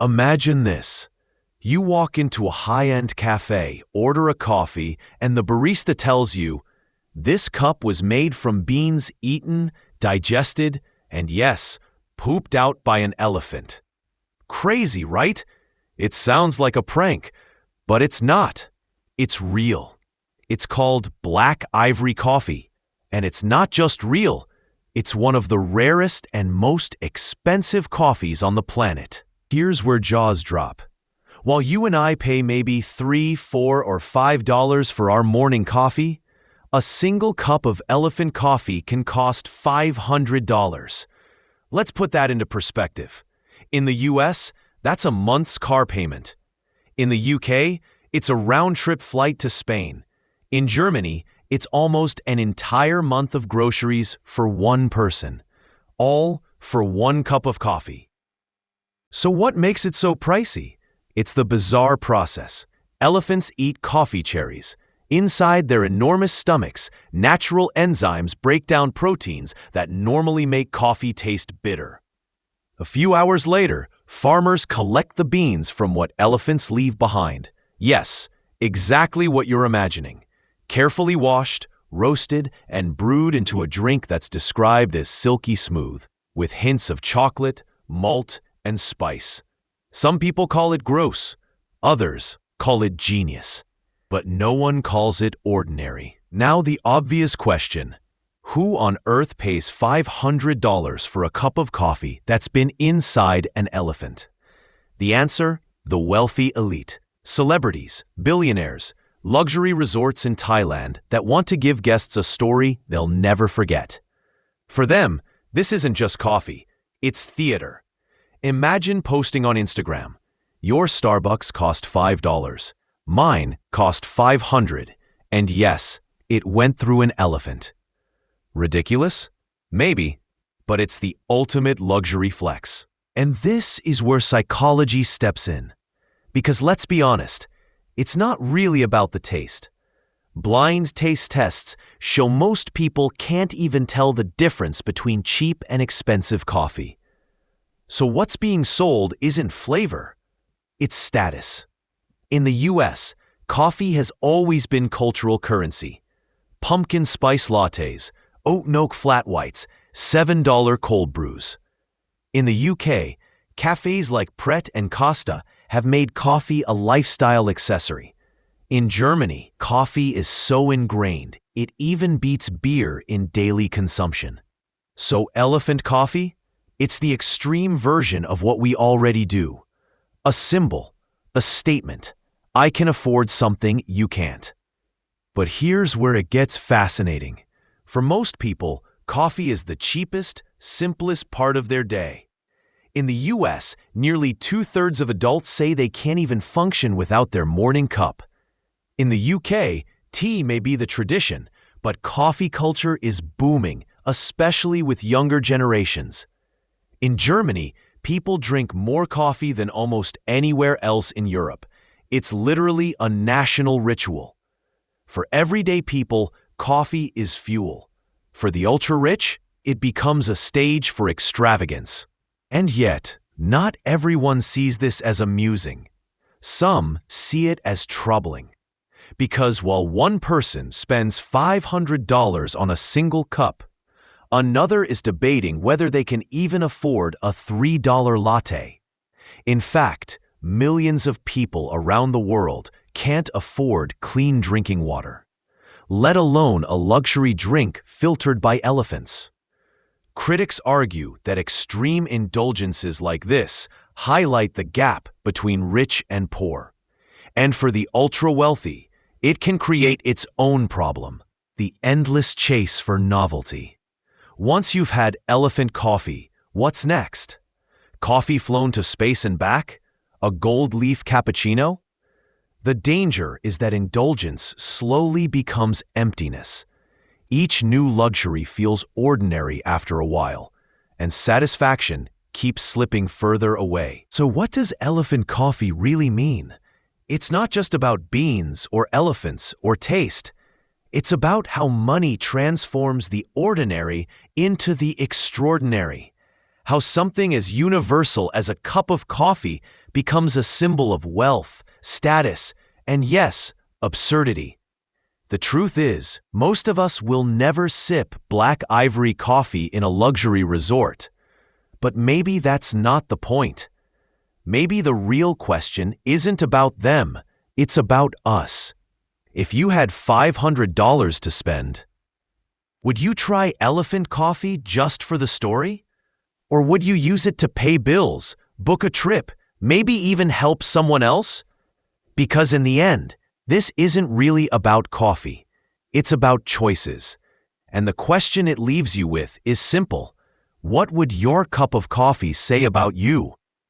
Imagine this. You walk into a high-end cafe, order a coffee, and the barista tells you, "This cup was made from beans eaten, digested, and yes, pooped out by an elephant." Crazy, right? It sounds like a prank, but it's not. It's real. It's called Black Ivory Coffee, and it's not just real. It's one of the rarest and most expensive coffees on the planet. Here's where jaws drop. While you and I pay maybe $3, $4, or $5 for our morning coffee, a single cup of elephant coffee can cost $500. Let's put that into perspective. In the US, that's a month's car payment. In the UK, it's a round-trip flight to Spain. In Germany, it's almost an entire month of groceries for one person, all for one cup of coffee. So what makes it so pricey? It's the bizarre process. Elephants eat coffee cherries. Inside their enormous stomachs, natural enzymes break down proteins that normally make coffee taste bitter. A few hours later, farmers collect the beans from what elephants leave behind. Yes, exactly what you're imagining. Carefully washed, roasted, and brewed into a drink that's described as silky smooth, with hints of chocolate, malt, and spice. Some people call it gross, others call it genius, but no one calls it ordinary. Now the obvious question: who on earth pays $500 for a cup of coffee that's been inside an elephant? The answer: the wealthy elite. Celebrities, billionaires, luxury resorts in Thailand that want to give guests a story they'll never forget. For them, this isn't just coffee, it's theater. Imagine posting on Instagram, "Your Starbucks cost $5, mine cost $500, and yes, it went through an elephant." Ridiculous? Maybe, but it's the ultimate luxury flex. And this is where psychology steps in. Because let's be honest, it's not really about the taste. Blind taste tests show most people can't even tell the difference between cheap and expensive coffee. So what's being sold isn't flavor, it's status. In the US, coffee has always been cultural currency. Pumpkin spice lattes, oat milk flat whites, $7 cold brews. In the UK, cafes like Pret and Costa have made coffee a lifestyle accessory. In Germany, coffee is so ingrained, it even beats beer in daily consumption. So elephant coffee? It's the extreme version of what we already do. A symbol, a statement. I can afford something you can't. But here's where it gets fascinating. For most people, coffee is the cheapest, simplest part of their day. In the US, nearly 2/3 of adults say they can't even function without their morning cup. In the UK, tea may be the tradition, but coffee culture is booming, especially with younger generations. In Germany, people drink more coffee than almost anywhere else in Europe. It's literally a national ritual. For everyday people, coffee is fuel. For the ultra-rich, it becomes a stage for extravagance. And yet, not everyone sees this as amusing. Some see it as troubling. Because while one person spends $500 on a single cup, another is debating whether they can even afford a $3 latte. In fact, millions of people around the world can't afford clean drinking water, let alone a luxury drink filtered by elephants. Critics argue that extreme indulgences like this highlight the gap between rich and poor. And for the ultra-wealthy, it can create its own problem, the endless chase for novelty. Once you've had elephant coffee, what's next? Coffee flown to space and back? A gold leaf cappuccino? The danger is that indulgence slowly becomes emptiness. Each new luxury feels ordinary after a while, and satisfaction keeps slipping further away. So what does elephant coffee really mean? It's not just about beans or elephants or taste. It's about how money transforms the ordinary into the extraordinary. How something as universal as a cup of coffee becomes a symbol of wealth, status, and yes, absurdity. The truth is, most of us will never sip Black Ivory coffee in a luxury resort. But maybe that's not the point. Maybe the real question isn't about them, it's about us. If you had $500 to spend, would you try elephant coffee just for the story? Or would you use it to pay bills, book a trip, maybe even help someone else? Because in the end, this isn't really about coffee. It's about choices. And the question it leaves you with is simple. What would your cup of coffee say about you?